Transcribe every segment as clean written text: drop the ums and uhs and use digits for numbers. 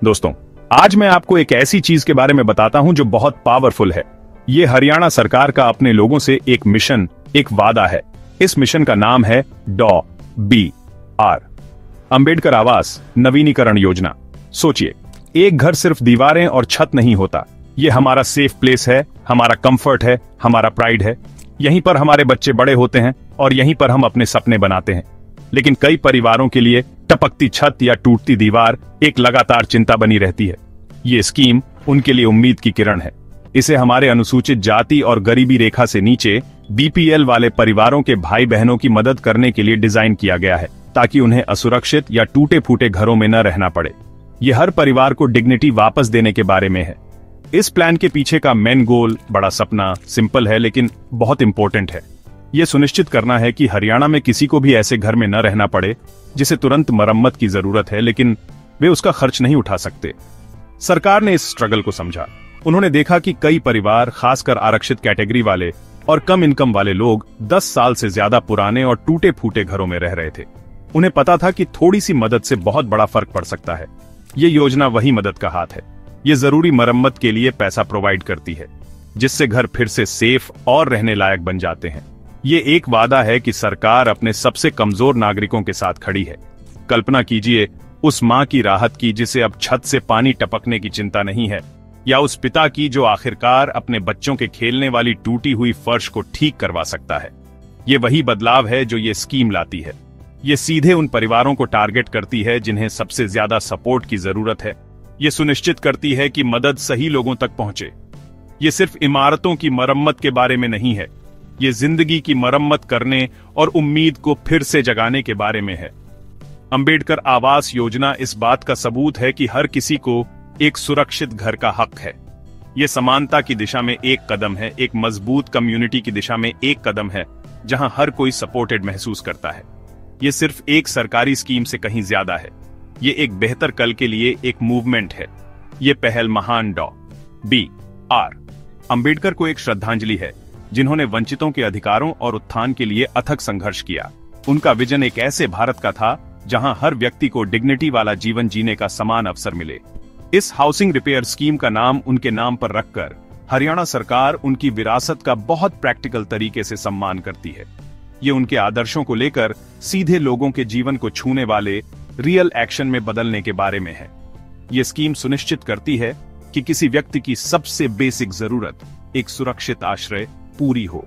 दोस्तों, आज मैं आपको एक ऐसी चीज के बारे में बताता हूं जो बहुत पावरफुल है। ये हरियाणा सरकार का अपने लोगों से एक मिशन, एक वादा है। इस मिशन का नाम है DAW, अंबेडकर आवास नवीनीकरण योजना। सोचिए, एक घर सिर्फ दीवारें और छत नहीं होता। ये हमारा सेफ प्लेस है, हमारा कंफर्ट है, हमारा प्राइड है। यहीं पर हमारे बच्चे बड़े होते हैं और यहीं पर हम अपने सपने बनाते हैं। लेकिन कई परिवारों के लिए टपकती छत या टूटती दीवार एक लगातार चिंता बनी रहती है। ये स्कीम उनके लिए उम्मीद की किरण है। इसे हमारे अनुसूचित जाति और गरीबी रेखा से नीचे BPL वाले परिवारों के भाई बहनों की मदद करने के लिए डिजाइन किया गया है, ताकि उन्हें असुरक्षित या टूटे फूटे घरों में न रहना पड़े। ये हर परिवार को डिग्निटी वापस देने के बारे में है। इस प्लान के पीछे का मेन गोल, बड़ा सपना, सिंपल है लेकिन बहुत इंपॉर्टेंट है। यह सुनिश्चित करना है कि हरियाणा में किसी को भी ऐसे घर में न रहना पड़े जिसे तुरंत मरम्मत की जरूरत है, लेकिन वे उसका खर्च नहीं उठा सकते। सरकार ने इस स्ट्रगल को समझा। उन्होंने देखा कि कई परिवार, खासकर आरक्षित कैटेगरी वाले और कम इनकम वाले लोग 10 साल से ज्यादा पुराने और टूटे फूटे घरों में रह रहे थे। उन्हें पता था कि थोड़ी सी मदद से बहुत बड़ा फर्क पड़ सकता है। ये योजना वही मदद का हाथ है। ये जरूरी मरम्मत के लिए पैसा प्रोवाइड करती है, जिससे घर फिर से सेफ और रहने लायक बन जाते हैं। ये एक वादा है कि सरकार अपने सबसे कमजोर नागरिकों के साथ खड़ी है। कल्पना कीजिए उस माँ की राहत की जिसे अब छत से पानी टपकने की चिंता नहीं है, या उस पिता की जो आखिरकार अपने बच्चों के खेलने वाली टूटी हुई फर्श को ठीक करवा सकता है। ये वही बदलाव है जो ये स्कीम लाती है। ये सीधे उन परिवारों को टारगेट करती है जिन्हें सबसे ज्यादा सपोर्ट की जरूरत है। ये सुनिश्चित करती है कि मदद सही लोगों तक पहुंचे। ये सिर्फ इमारतों की मरम्मत के बारे में नहीं है, ये जिंदगी की मरम्मत करने और उम्मीद को फिर से जगाने के बारे में है। अंबेडकर आवास योजना इस बात का सबूत है कि हर किसी को एक सुरक्षित घर का हक है। ये समानता की दिशा में एक कदम है, एक मजबूत कम्युनिटी की दिशा में एक कदम है, जहां हर कोई सपोर्टेड महसूस करता है। ये सिर्फ एक सरकारी स्कीम से कहीं ज्यादा है। ये एक बेहतर कल के लिए एक मूवमेंट है। ये पहल महान DAW अंबेडकर को एक श्रद्धांजलि है, जिन्होंने वंचितों के अधिकारों और उत्थान के लिए अथक संघर्ष किया। उनका विजन एक ऐसे भारत का था जहां हर व्यक्ति को डिग्निटी वाला जीवन जीने का समान अवसर मिले। इस हाउसिंग रिपेयर स्कीम का नाम उनके नाम पर रखकर हरियाणा सरकार उनकी विरासत का बहुत प्रैक्टिकल तरीके से सम्मान करती है। ये उनके आदर्शों को लेकर सीधे लोगों के जीवन को छूने वाले रियल एक्शन में बदलने के बारे में है। ये स्कीम सुनिश्चित करती है कि किसी व्यक्ति की सबसे बेसिक जरूरत, एक सुरक्षित आश्रय, पूरी हो।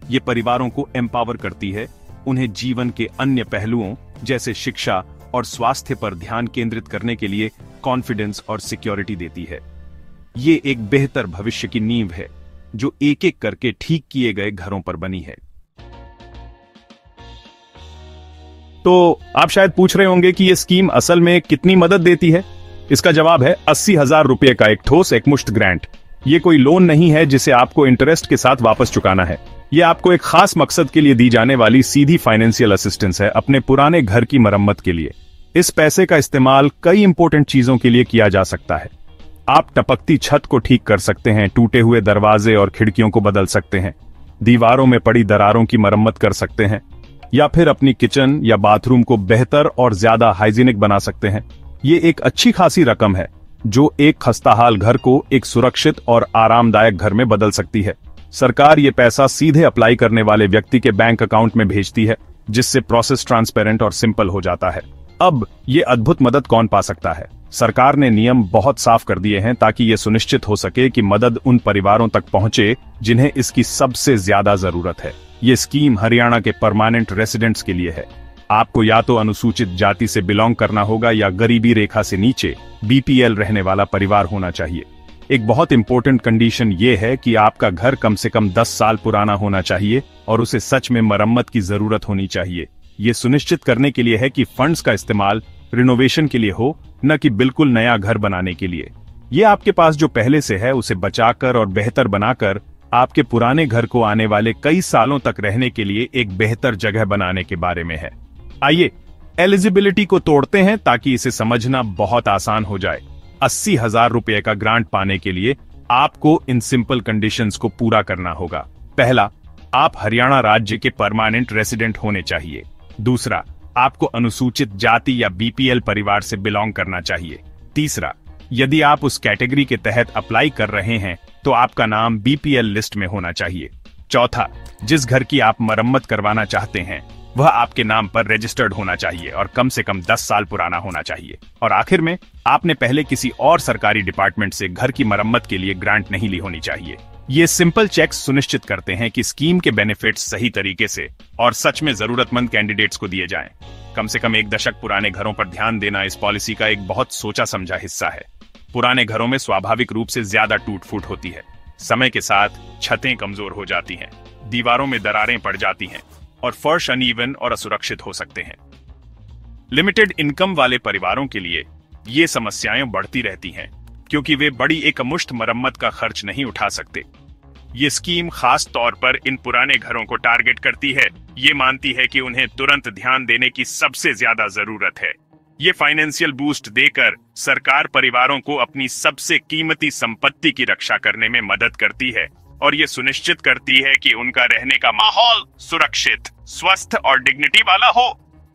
ये परिवारों को एम्पावर करती है, उन्हें जीवन के अन्य पहलुओं जैसे शिक्षा और स्वास्थ्य पर ध्यान केंद्रित करने के लिए कॉन्फिडेंस और सिक्योरिटी देती है। ये एक बेहतर भविष्य की नींव है, जो एक एक करके ठीक किए गए घरों पर बनी है। तो आप शायद पूछ रहे होंगे कि यह स्कीम असल में कितनी मदद देती है। इसका जवाब है 80,000 रुपए का एक ठोस एकमुश्त ग्रांट। ये कोई लोन नहीं है जिसे आपको इंटरेस्ट के साथ वापस चुकाना है। यह आपको एक खास मकसद के लिए दी जाने वाली सीधी फाइनेंशियल असिस्टेंस है, अपने पुराने घर की मरम्मत के लिए। इस पैसे का इस्तेमाल कई इंपॉर्टेंट चीजों के लिए किया जा सकता है। आप टपकती छत को ठीक कर सकते हैं, टूटे हुए दरवाजे और खिड़कियों को बदल सकते हैं, दीवारों में पड़ी दरारों की मरम्मत कर सकते हैं, या फिर अपनी किचन या बाथरूम को बेहतर और ज्यादा हाइजीनिक बना सकते हैं। ये एक अच्छी खासी रकम है जो एक खस्ताहाल घर को एक सुरक्षित और आरामदायक घर में बदल सकती है। सरकार ये पैसा सीधे अप्लाई करने वाले व्यक्ति के बैंक अकाउंट में भेजती है, जिससे प्रोसेस ट्रांसपेरेंट और सिंपल हो जाता है। अब ये अद्भुत मदद कौन पा सकता है? सरकार ने नियम बहुत साफ कर दिए हैं ताकि ये सुनिश्चित हो सके कि मदद उन परिवारों तक पहुंचे जिन्हें इसकी सबसे ज्यादा जरूरत है। ये स्कीम हरियाणा के परमानेंट रेसिडेंट्स के लिए है। आपको या तो अनुसूचित जाति से बिलोंग करना होगा या गरीबी रेखा से नीचे BPL रहने वाला परिवार होना चाहिए। एक बहुत इंपॉर्टेंट कंडीशन ये है कि आपका घर कम से कम 10 साल पुराना होना चाहिए और उसे सच में मरम्मत की जरूरत होनी चाहिए। ये सुनिश्चित करने के लिए है कि फंड्स का इस्तेमाल रिनोवेशन के लिए हो, न कि बिल्कुल नया घर बनाने के लिए। ये आपके पास जो पहले से है उसे बचाकर और बेहतर बनाकर आपके पुराने घर को आने वाले कई सालों तक रहने के लिए एक बेहतर जगह बनाने के बारे में है। आइए एलिजिबिलिटी को तोड़ते हैं ताकि इसे समझना बहुत आसान हो जाए। 80,000 रुपए का ग्रांट पाने के लिए आपको इन सिंपल कंडीशंस को पूरा करना होगा। पहला, आप हरियाणा राज्य के परमानेंट रेसिडेंट होने चाहिए। दूसरा, आपको अनुसूचित जाति या BPL परिवार से बिलोंग करना चाहिए। तीसरा, यदि आप उस कैटेगरी के तहत अप्लाई कर रहे हैं तो आपका नाम बीपीएल लिस्ट में होना चाहिए। चौथा, जिस घर की आप मरम्मत करवाना चाहते हैं वह आपके नाम पर रजिस्टर्ड होना चाहिए और कम से कम 10 साल पुराना होना चाहिए। और आखिर में, आपने पहले किसी और सरकारी डिपार्टमेंट से घर की मरम्मत के लिए ग्रांट नहीं ली होनी चाहिए। ये सिंपल चेक्स सुनिश्चित करते हैं कि स्कीम के बेनिफिट्स सही तरीके से और सच में जरूरतमंद कैंडिडेट्स को दिए जाएं। कम से कम 1 दशक पुराने घरों पर ध्यान देना इस पॉलिसी का एक बहुत सोचा समझा हिस्सा है। पुराने घरों में स्वाभाविक रूप से ज्यादा टूट फूट होती है। समय के साथ छतें कमजोर हो जाती हैं, दीवारों में दरारें पड़ जाती हैं और फर्श अनइवन और असुरक्षित हो सकते हैं। लिमिटेड इनकम वाले परिवारों के लिए ये समस्याएं बढ़ती रहती हैं क्योंकि वे बड़ी एकमुश्त मरम्मत का खर्च नहीं उठा सकते। ये स्कीम खास तौर पर इन पुराने घरों को टारगेट करती है। ये मानती है कि उन्हें तुरंत ध्यान देने की सबसे ज्यादा जरूरत है। ये फाइनेंशियल बूस्ट देकर सरकार परिवारों को अपनी सबसे कीमती संपत्ति की रक्षा करने में मदद करती है और ये सुनिश्चित करती है कि उनका रहने का माहौल सुरक्षित, स्वस्थ और डिग्निटी वाला हो,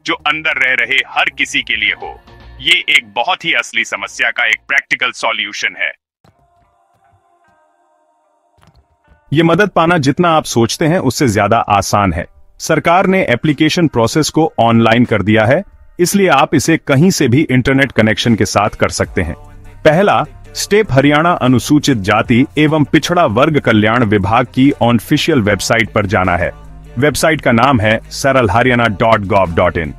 जो अंदर रह रहे हर किसी के लिए हो। ये एक बहुत ही असली समस्या का एक प्रैक्टिकल सॉल्यूशन है। ये मदद पाना जितना आप सोचते हैं उससे ज्यादा आसान है। सरकार ने एप्लीकेशन प्रोसेस को ऑनलाइन कर दिया है, इसलिए आप इसे कहीं से भी इंटरनेट कनेक्शन के साथ कर सकते हैं। पहला स्टेप हरियाणा अनुसूचित जाति एवं पिछड़ा वर्ग कल्याण विभाग की ऑफिशियल वेबसाइट पर जाना है। वेबसाइट का नाम है saralharyana.gov.in।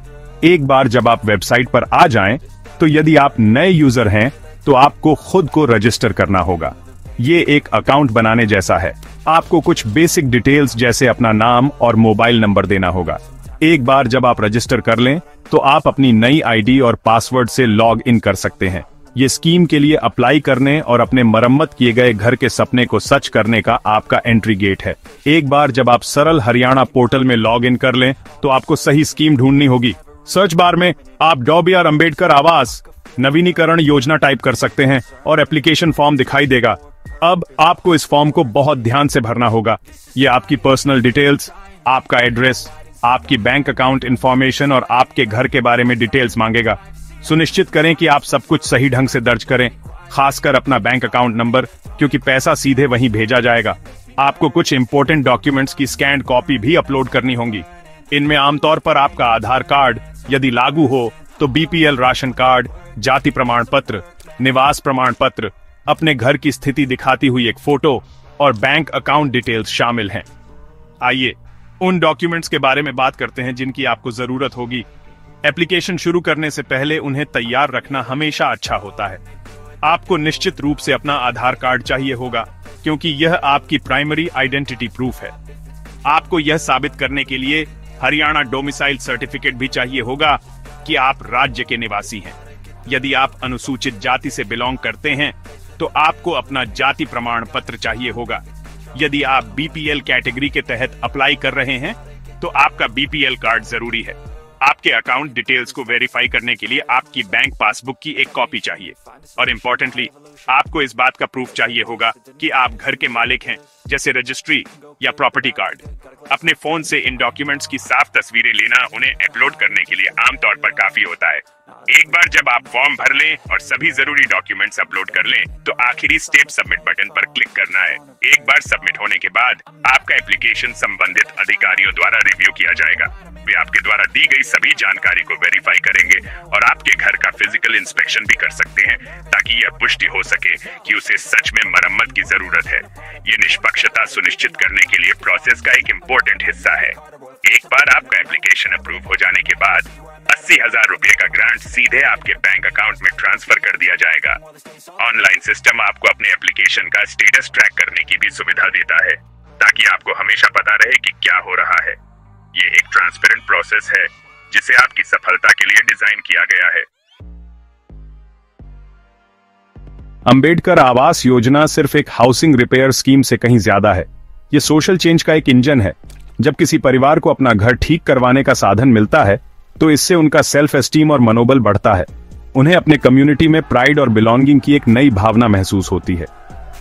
एक बार जब आप वेबसाइट पर आ जाएं, तो यदि आप नए यूजर हैं तो आपको खुद को रजिस्टर करना होगा। ये एक अकाउंट बनाने जैसा है। आपको कुछ बेसिक डिटेल्स जैसे अपना नाम और मोबाइल नंबर देना होगा। एक बार जब आप रजिस्टर कर लें तो आप अपनी नई आईडी और पासवर्ड से लॉग इन कर सकते हैं। ये स्कीम के लिए अप्लाई करने और अपने मरम्मत किए गए घर के सपने को सच करने का आपका एंट्री गेट है। एक बार जब आप सरल हरियाणा पोर्टल में लॉग इन कर लें तो आपको सही स्कीम ढूंढनी होगी। सर्च बार में आप डॉ.बी.आर. अम्बेडकर आवास नवीनीकरण योजना टाइप कर सकते हैं और एप्लीकेशन फॉर्म दिखाई देगा। अब आपको इस फॉर्म को बहुत ध्यान से भरना होगा। ये आपकी पर्सनल डिटेल्स, आपका एड्रेस, आपकी बैंक अकाउंट इंफॉर्मेशन और आपके घर के बारे में डिटेल्स मांगेगा। सुनिश्चित करें कि आप सब कुछ सही ढंग से दर्ज करें, खासकर अपना बैंक अकाउंट नंबर, क्योंकि पैसा सीधे वहीं भेजा जाएगा। आपको कुछ इंपॉर्टेंट डॉक्यूमेंट्स की स्कैन्ड कॉपी भी अपलोड करनी होंगी। इनमें आमतौर पर आपका आधार कार्ड, यदि लागू हो तो बीपीएल राशन कार्ड, जाति प्रमाण पत्र, निवास प्रमाण पत्र, अपने घर की स्थिति दिखाती हुई एक फोटो और बैंक अकाउंट डिटेल्स शामिल हैं। आइए उन डॉक्यूमेंट्स के बारे में बात करते हैं जिनकी आपको जरूरत होगी। एप्लीकेशन शुरू करने से पहले उन्हें तैयार रखना हमेशा अच्छा होता है। आपको निश्चित रूप से अपना आधार कार्ड चाहिए होगा, क्योंकि यह आपकी प्राइमरी आइडेंटिटी प्रूफ है। आपको यह साबित करने के लिए हरियाणा डोमिसाइल सर्टिफिकेट भी चाहिए होगा कि आप राज्य के निवासी हैं। यदि आप अनुसूचित जाति से बिलोंग करते हैं तो आपको अपना जाति प्रमाण पत्र चाहिए होगा। यदि आप बीपीएल कैटेगरी के तहत अप्लाई कर रहे हैं तो आपका बीपीएल कार्ड जरूरी है। आपके अकाउंट डिटेल्स को वेरीफाई करने के लिए आपकी बैंक पासबुक की एक कॉपी चाहिए और इम्पोर्टेंटली आपको इस बात का प्रूफ चाहिए होगा कि आप घर के मालिक हैं, जैसे रजिस्ट्री या प्रॉपर्टी कार्ड। अपने फोन से इन डॉक्यूमेंट्स की साफ तस्वीरें लेना उन्हें अपलोड करने के लिए आमतौर पर काफी होता है। एक बार जब आप फॉर्म भर लें और सभी जरूरी डॉक्यूमेंट्स अपलोड कर लें तो आखिरी स्टेप सबमिट बटन पर क्लिक करना है। एक बार सबमिट होने के बाद आपका एप्लीकेशन संबंधित अधिकारियों द्वारा रिव्यू किया जाएगा। वे आपके द्वारा दी गई सभी जानकारी को वेरीफाई करेंगे और आपके घर का फिजिकल इंस्पेक्शन भी कर सकते हैं, ताकि यह पुष्टि हो सके कि उसे सच में मरम्मत की जरूरत है। ये निष्पक्षता सुनिश्चित करने के लिए प्रोसेस का एक इम्पोर्टेंट हिस्सा है। एक बार आपका एप्लीकेशन अप्रूव हो जाने के बाद 80,000 रुपए का ग्रांट सीधे आपके बैंक अकाउंट में ट्रांसफर कर दिया जाएगा। ऑनलाइन सिस्टम आपको अपने एप्लीकेशन का स्टेटस ट्रैक करने की भी सुविधा देता है, ताकि आपको हमेशा पता रहे कि क्या हो रहा है। ये एक ट्रांसपेरेंट प्रोसेस है जिसे आपकी सफलता के लिए डिजाइन किया गया है। अंबेडकर आवास योजना सिर्फ एक हाउसिंग रिपेयर स्कीम से कहीं ज्यादा है। ये सोशल चेंज का एक इंजन है। जब किसी परिवार को अपना घर ठीक करवाने का साधन मिलता है तो इससे उनका सेल्फ एस्टीम और मनोबल बढ़ता है। उन्हें अपने कम्युनिटी में प्राइड और बिलोंगिंग की एक नई भावना महसूस होती है।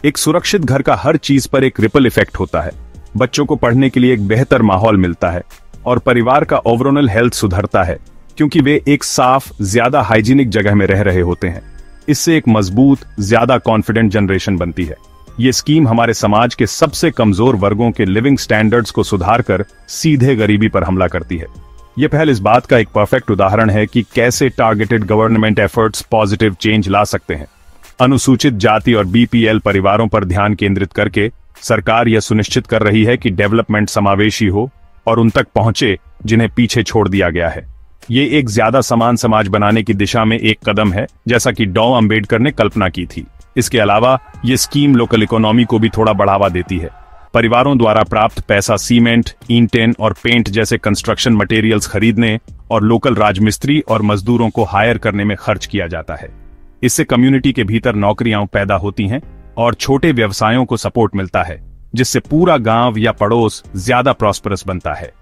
एक सुरक्षित घर का हर चीज पर एक रिपल इफेक्ट होता है। बच्चों को पढ़ने के लिए एक बेहतर माहौल मिलता है और परिवार का ओवरऑल हेल्थ सुधरता है, क्योंकि वे एक साफ, ज्यादा हाइजीनिक जगह में रह रहे होते हैं। इससे एक मजबूत, ज्यादा कॉन्फिडेंट जनरेशन बनती है। ये स्कीम हमारे समाज के सबसे कमजोर वर्गों के लिविंग स्टैंडर्ड्स को सुधारकर सीधे गरीबी पर हमला करती है। यह पहल इस बात का एक परफेक्ट उदाहरण है कि कैसे targeted government efforts positive change ला सकते हैं। अनुसूचित जाति और बीपीएल परिवारों पर ध्यान केंद्रित करके सरकार यह सुनिश्चित कर रही है कि डेवलपमेंट समावेशी हो और उन तक पहुंचे जिन्हें पीछे छोड़ दिया गया है। ये एक ज्यादा समान समाज बनाने की दिशा में एक कदम है, जैसा कि डॉ. अंबेडकर ने कल्पना की थी। इसके अलावा ये स्कीम लोकल इकोनॉमी को भी थोड़ा बढ़ावा देती है। परिवारों द्वारा प्राप्त पैसा सीमेंट, ईंटें और पेंट जैसे कंस्ट्रक्शन मटेरियल्स खरीदने और लोकल राजमिस्त्री और मजदूरों को हायर करने में खर्च किया जाता है। इससे कम्युनिटी के भीतर नौकरियां पैदा होती हैं और छोटे व्यवसायों को सपोर्ट मिलता है, जिससे पूरा गांव या पड़ोस ज्यादा प्रॉस्परस बनता है।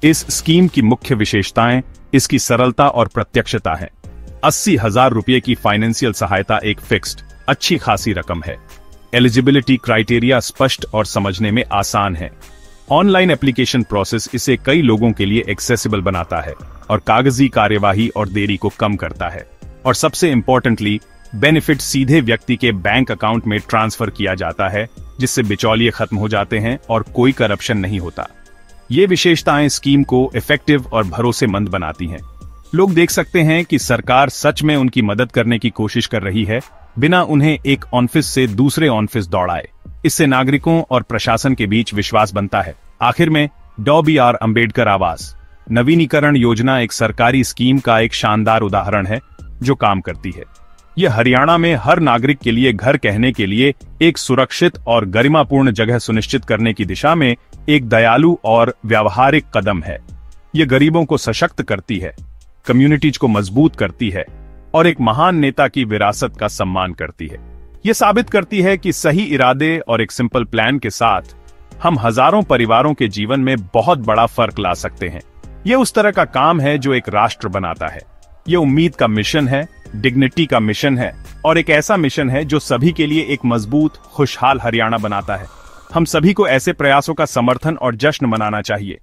इस स्कीम की मुख्य विशेषताएं इसकी सरलता और प्रत्यक्षता है। 80,000 रुपये की फाइनेंशियल सहायता एक फिक्स्ड, अच्छी खासी रकम है। एलिजिबिलिटी क्राइटेरिया स्पष्ट और समझने में आसान है। ऑनलाइन एप्लीकेशन प्रोसेस इसे कई लोगों के लिए एक्सेसिबल बनाता है और कागजी कार्यवाही और देरी को कम करता है। और सबसे इंपॉर्टेंटली, बेनिफिट सीधे व्यक्ति के बैंक अकाउंट में ट्रांसफर किया जाता है, जिससे बिचौलिए खत्म हो जाते हैं और कोई करप्शन नहीं होता। ये विशेषताएं स्कीम को इफेक्टिव और भरोसेमंद बनाती हैं। लोग देख सकते हैं कि सरकार सच में उनकी मदद करने की कोशिश कर रही है, बिना उन्हें एक ऑफिस से दूसरे ऑफिस दौड़ाए। इससे नागरिकों और प्रशासन के बीच विश्वास बनता है। आखिर में, डॉ. बी.आर. अंबेडकर आवास नवीनीकरण योजना एक सरकारी स्कीम का एक शानदार उदाहरण है जो काम करती है। यह हरियाणा में हर नागरिक के लिए घर कहने के लिए एक सुरक्षित और गरिमापूर्ण जगह सुनिश्चित करने की दिशा में एक दयालु और व्यावहारिक कदम है। यह गरीबों को सशक्त करती है, कम्युनिटीज को मजबूत करती है और एक महान नेता की विरासत का सम्मान करती है। यह साबित करती है कि सही इरादे और एक सिंपल प्लान के साथ हम हजारों परिवारों के जीवन में बहुत बड़ा फर्क ला सकते हैं। यह उस तरह का काम है जो एक राष्ट्र बनाता है। यह उम्मीद का मिशन है, डिग्निटी का मिशन है और एक ऐसा मिशन है जो सभी के लिए एक मजबूत, खुशहाल हरियाणा बनाता है। हम सभी को ऐसे प्रयासों का समर्थन और जश्न मनाना चाहिए।